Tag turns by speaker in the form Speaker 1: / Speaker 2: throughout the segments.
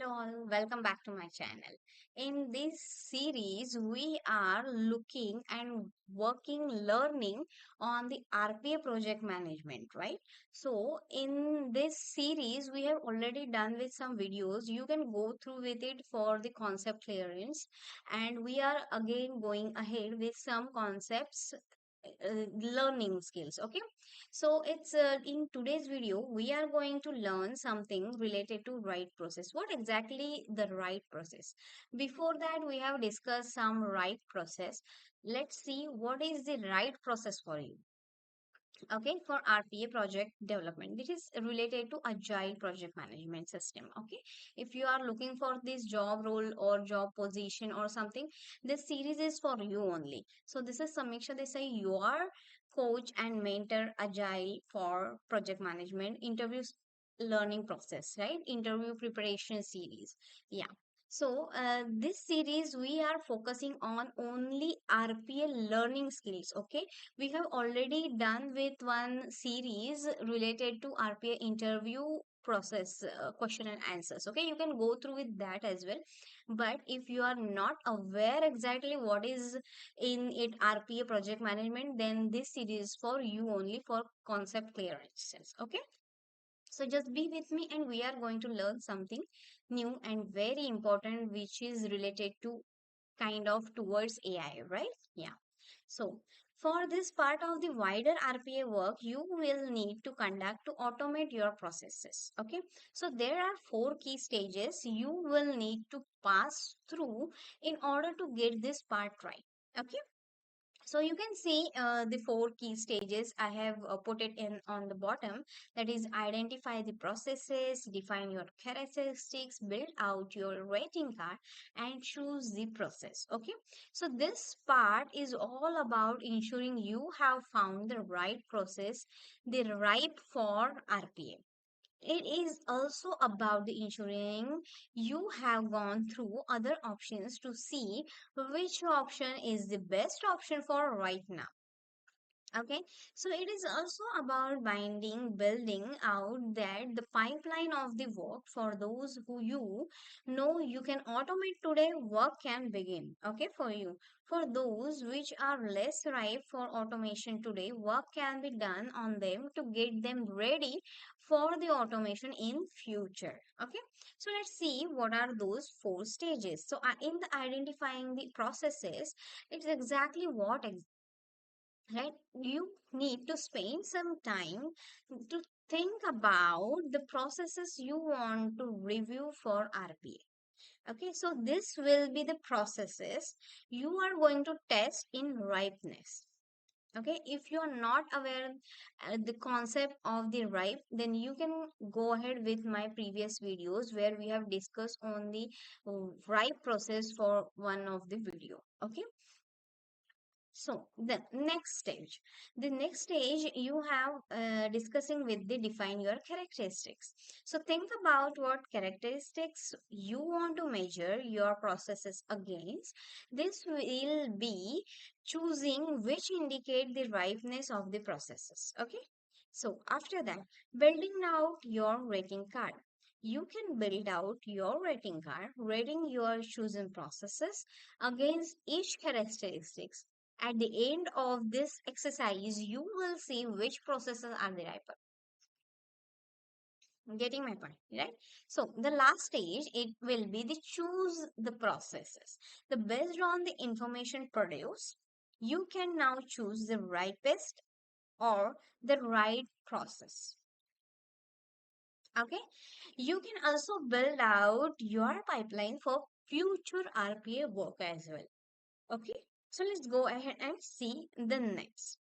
Speaker 1: Hello all, welcome back to my channel. In this series, we are looking and learning on the RPA project management, right? So, in this series, we have already done with some videos. You can go through with it for the concept clearance, and we are again going ahead with some concepts. Learning skills, okay, so it's in today's video we are going to learn something related to right process. What exactly the right process? Before that, we have discussed some right process. Let's see what is the right process for you. Okay, for RPA project development, this is related to agile project management system. Okay, if you are looking for this job role or job position or something, this series is for you only. So this is Samiksha Desai, your coach and mentor agile for project management interviews learning process, right? Interview preparation series. Yeah, so this series we are focusing on only RPA learning skills. Okay, we have already done with one series related to RPA interview process, question and answers. Okay, you can go through with that as well. But if you are not aware exactly what is in it RPA project management, then this series is for you only for concept clearances. Okay, so just be with me and we are going to learn something new and very important, which is related to kind of towards AI, right? Yeah. So, for this part of the wider RPA work, you will need to conduct to automate your processes. Okay. So, there are four key stages you will need to pass through in order to get this part right. Okay, so you can see the four key stages I have put it in on the bottom. That is, identify the processes, define your characteristics, build out your rating card, and choose the process. Okay, so this part is all about ensuring you have found the right process, the ripe for RPA. It is also about the ensuring you have gone through other options to see which option is the best option for right now. Okay, so it is also about building out that the pipeline of the work for those who you know you can automate today, work can begin. Okay, for you. For those which are less ripe for automation today, work can be done on them to get them ready for the automation in future. Okay, so let's see what are those four stages. So in the identifying the processes, it's exactly what right, you need to spend some time to think about the processes you want to review for RPA. Okay, so this will be the processes you are going to test in ripeness. Okay, if you are not aware the concept of the ripe, then you can go ahead with my previous videos where we have discussed on the ripe process for one of the video. Okay, so the next stage you have discussing with the define your characteristics. So think about what characteristics you want to measure your processes against. This will be choosing which indicate the ripeness of the processes. Okay. So after that, building out your rating card. You can build out your rating card, rating your chosen processes against each characteristics. At the end of this exercise, you will see which processes are the riper. Getting my point, right? So the last stage, it will be the choose the processes. The based on the information produced, you can now choose the ripest or the right process. Okay, you can also build out your pipeline for future RPA work as well. Okay, so let's go ahead and see the next.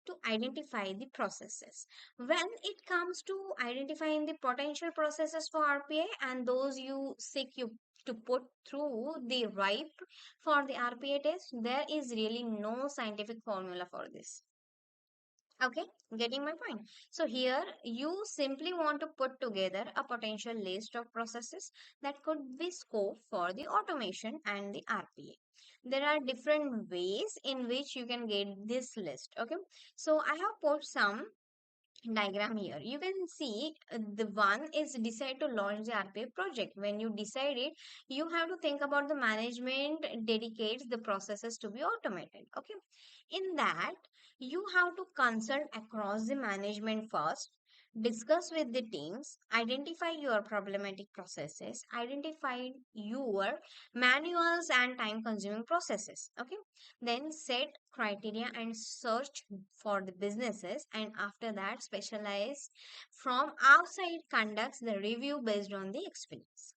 Speaker 1: To identify the processes. When it comes to identifying the potential processes for RPA and those you seek you to put through the ripe for the RPA test, there is really no scientific formula for this. Okay, getting my point. So here you simply want to put together a potential list of processes that could be scoped for the automation and the RPA. There are different ways in which you can get this list. Okay, so I have put some diagram here. You can see the one is decide to launch the RPA project. When you decide it, you have to think about the management dedicates the processes to be automated. Okay. In that, you have to consult across the management first, discuss with the teams, identify your problematic processes, identify your manuals and time consuming processes. Okay. Then set criteria and search for the businesses, and after that specialize from outside conducts the review based on the experience.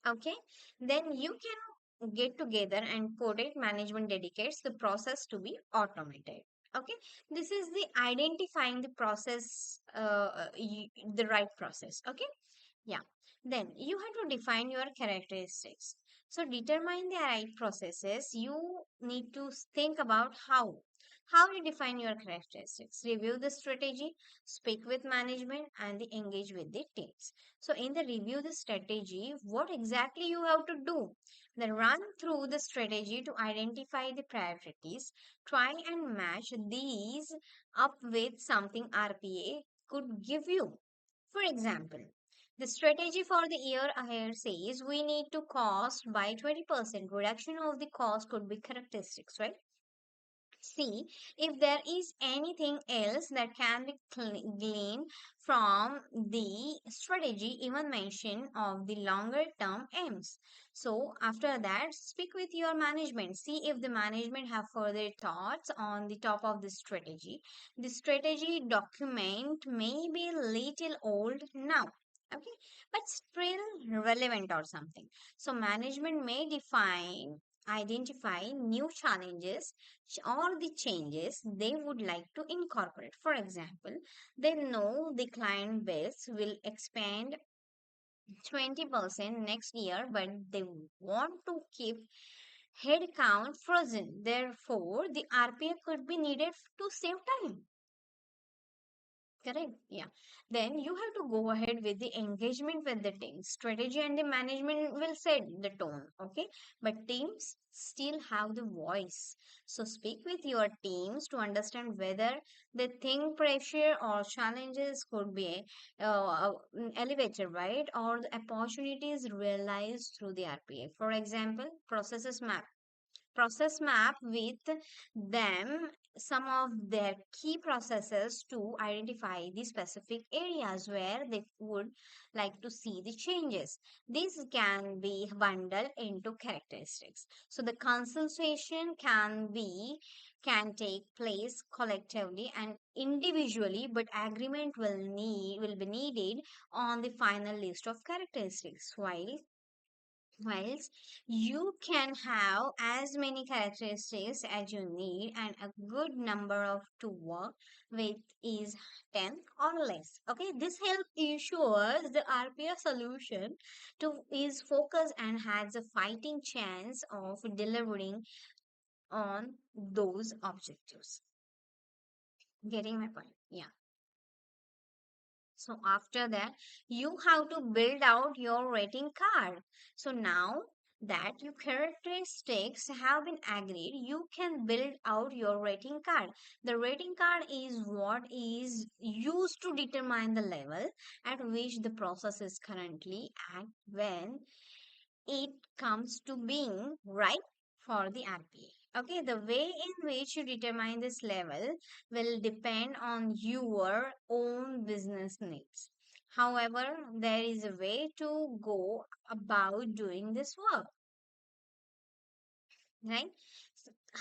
Speaker 1: Okay, then you can get together and project management dedicates the process to be automated. Okay, this is the identifying the process, the right process. Okay, yeah. Then you have to define your characteristics. So determine the right processes. You need to think about how you define your characteristics. Review the strategy, speak with management, and the engage with the teams. So in the review the strategy, what exactly you have to do? Then run through the strategy to identify the priorities. Try and match these up with something RPA could give you. For example, the strategy for the year ahead says we need to cost by 20%. Reduction of the cost could be characteristics, right? See if there is anything else that can be gleaned from the strategy, even mention of the longer term aims. So after that, speak with your management, see if the management have further thoughts on the top of the strategy. The strategy document may be little old now, okay, but still relevant or something. So management may define identify new challenges or the changes they would like to incorporate. For example, they know the client base will expand 20% next year, but they want to keep headcount frozen. Therefore, the RPA could be needed to save time. Correct. Yeah. Then you have to go ahead with the engagement with the team. Strategy and the management will set the tone. Okay. But teams still have the voice. So speak with your teams to understand whether they think pressure or challenges could be elevated, right? Or the opportunities realized through the RPA. For example, process map with them some of their key processes to identify the specific areas where they would like to see the changes. These can be bundled into characteristics. So the consultation can take place collectively and individually, but agreement will be needed on the final list of characteristics. Whilst you can have as many characteristics as you need, and a good number of to work with is 10 or less. Okay, this help ensures the RPA solution to is focused and has a fighting chance of delivering on those objectives. Getting my point? Yeah. So after that, you have to build out your rating card. So now that your characteristics have been agreed, you can build out your rating card. The rating card is what is used to determine the level at which the process is currently at when it comes to being right for the RPA. Okay, the way in which you determine this level will depend on your own business needs. However, there is a way to go about doing this work, right?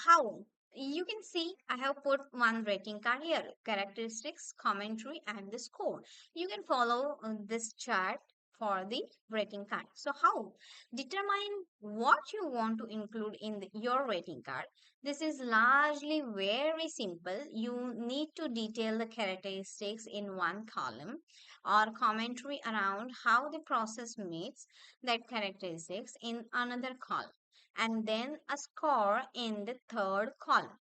Speaker 1: How? You can see I have put one rating card here, characteristics, commentary, and the score. You can follow this chart for the rating card. So how? Determine what you want to include in your rating card. This is largely very simple. You need to detail the characteristics in one column or commentary around how the process meets that characteristics in another column, and then a score in the third column.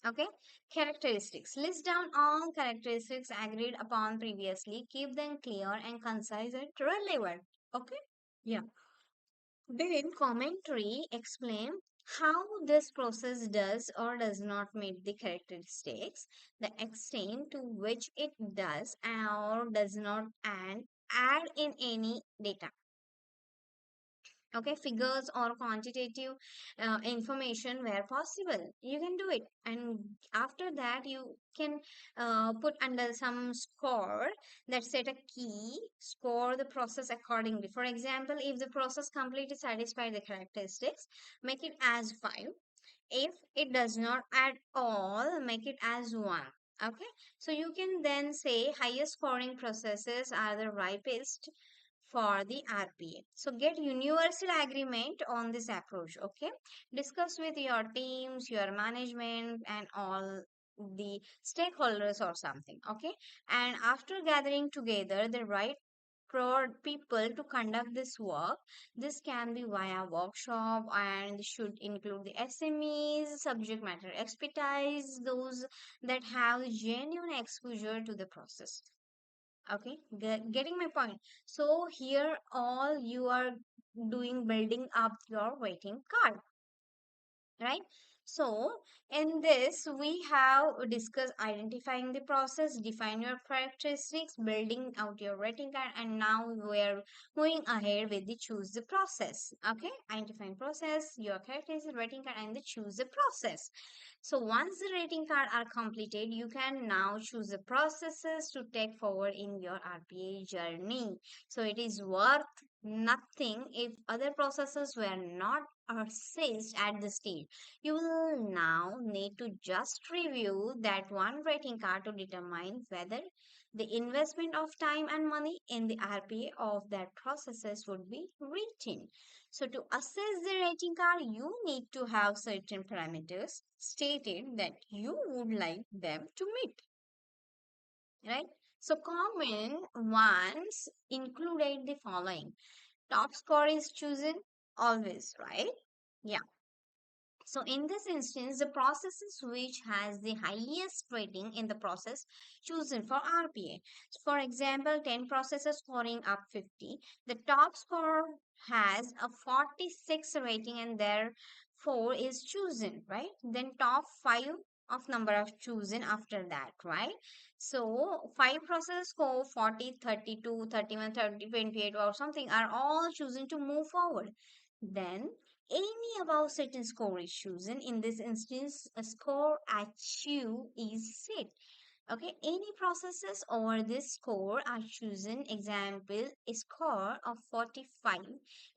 Speaker 1: Okay, characteristics. List down all characteristics agreed upon previously. Keep them clear and concise and relevant. Okay, yeah. Then commentary explain How this process does or does not meet the characteristics, the extent to which it does or does not, and add in any data, okay, figures or quantitative information where possible, you can do it. And after that you can put under some score, that set a key score the process accordingly. For example, if the process completely satisfied the characteristics, make it as 5. If it does not at all, make it as 1. Okay, so you can then say highest scoring processes are the ripest for the RPA. So get universal agreement on this approach. Okay, discuss with your teams, your management, and all the stakeholders or something. Okay, and after gathering together the right for people to conduct this work, this can be via workshop and should include the SMEs, subject matter expertise, those that have genuine exposure to the process. Okay, getting my point. So here all you are doing building up your waiting card, right? So in this we have discussed identifying the process, define your characteristics, building out your rating card, and now we're moving ahead with the choose the process. Okay, identifying process, your characteristics, rating card, and the choose the process. So once the rating card are completed, you can now choose the processes to take forward in your RPA journey. So it is worth nothing if other processes were not assessed at the stage. You will now need to just review that one rating card to determine whether the investment of time and money in the RPA of that processes would be retained. So to assess the rating card, you need to have certain parameters stated that you would like them to meet, right? So common ones included the following. Top score is chosen always, right? Yeah. So in this instance, the processes which has the highest rating in the process chosen for RPA. For example, 10 processes scoring up 50. The top score has a 46 rating and therefore is chosen, right? Then top 5 of number of chosen after that, right? So 5 processes score 40, 32, 31, 30, 28 or something are all chosen to move forward. Then any above certain score is chosen. In this instance, a score achieved is set. Okay, any processes over this score are chosen. Example, a score of 45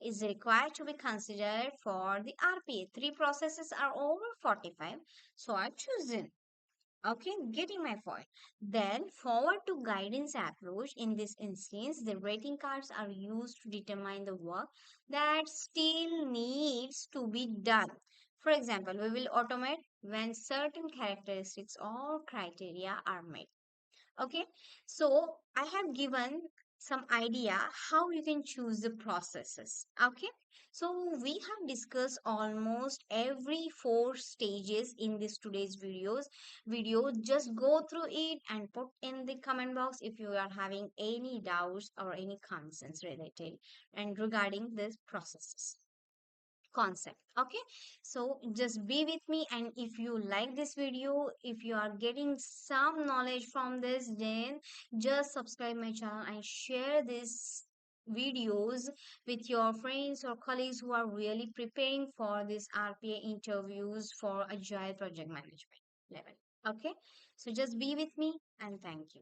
Speaker 1: is required to be considered for the RPA. Three processes are over 45, so are chosen. Okay, getting my point. Then forward to guidance approach. In this instance, the rating cards are used to determine the work that still needs to be done. For example, we will automate when certain characteristics or criteria are met. Okay, so I have given some idea how you can choose the processes. Okay, so we have discussed almost every four stages in this today's video. Just go through it and put in the comment box if you are having any doubts or any concerns related and regarding this processes concept. Okay, so just be with me, and if you like this video, if you are getting some knowledge from this, then just subscribe my channel and share these videos with your friends or colleagues who are really preparing for this RPA interviews for agile project management level. Okay, so just be with me and thank you.